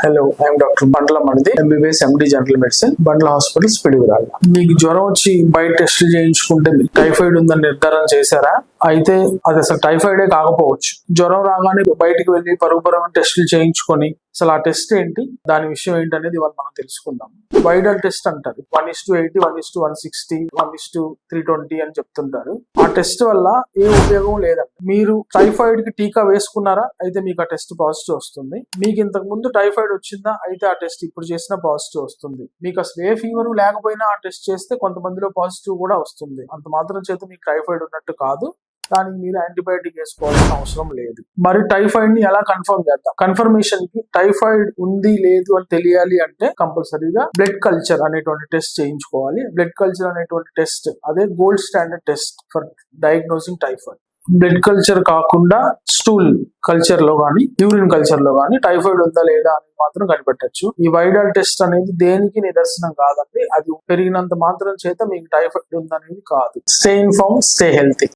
Hello, I'm doctor Bandla మణిది, MBBS MD general medicine, Bandla hospitals, Piduguralla. మీకు జ్వరం వచ్చి బయట టెస్టులు చేయించుకుంటే మీకు టైఫాయిడ్ ఉందని నిర్ధారణ చేశారా? అయితే అది అసలు టైఫాయిడే కాకపోవచ్చు. జ్వరం రాగానే బయటికి వెళ్ళి పరుగు టెస్టులు చేయించుకొని అసలు ఆ టెస్ట్ ఏంటి, దాని విషయం ఏంటి అనేది ఇవాళ మనం తెలుసుకుందాం. వైడల్ టెస్ట్ అంటారు. 1:80, 1:160, 1:320 అని చెప్తుంటారు. ఆ టెస్ట్ వల్ల ఏ ఉపయోగం లేదండి. మీరు టైఫాయిడ్ కి టీకా వేసుకున్నారా? అయితే మీకు ఆ టెస్ట్ పాజిటివ్ వస్తుంది. మీకు ఇంతకు ముందు టైఫాయిడ్ వచ్చిందా? అయితే ఆ టెస్ట్ ఇప్పుడు చేసిన పాజిటివ్ వస్తుంది. మీకు అసలు ఏ ఫీవర్ లేకపోయినా ఆ టెస్ట్ చేస్తే కొంతమందిలో పాజిటివ్ కూడా వస్తుంది. అంత మాత్రం చేత మీకు టైఫాయిడ్ ఉన్నట్టు కాదు. దానికి మీరు యాంటీబయాటిక్ వేసుకోవాల్సిన అవసరం లేదు. మరి టైఫాయిడ్ ని ఎలా కన్ఫర్మ్ చేద్దాం? కన్ఫర్మేషన్ కి టైఫాయిడ్ ఉంది లేదు అని తెలియాలి అంటే కంపల్సరీగా బ్లడ్ కల్చర్ అనేటువంటి టెస్ట్ చేయించుకోవాలి. బ్లడ్ కల్చర్ అనేటువంటి టెస్ట్ అదే gold standard test for diagnosing typhoid. Blood culture కాకుండా స్టూల్ కల్చర్ లో గానీ, యూరిన్ కల్చర్ లో గానీ టైఫాయిడ్ ఉందా లేదా అని మాత్రం కనిపెట్టచ్చు. ఈ వైడల్ టెస్ట్ అనేది దేనికి నిదర్శనం కాదండి. అది పెరిగినంత మాత్రం చేత మీకు టైఫాయిడ్ ఉందనేది కాదు. Stay inform, stay healthy.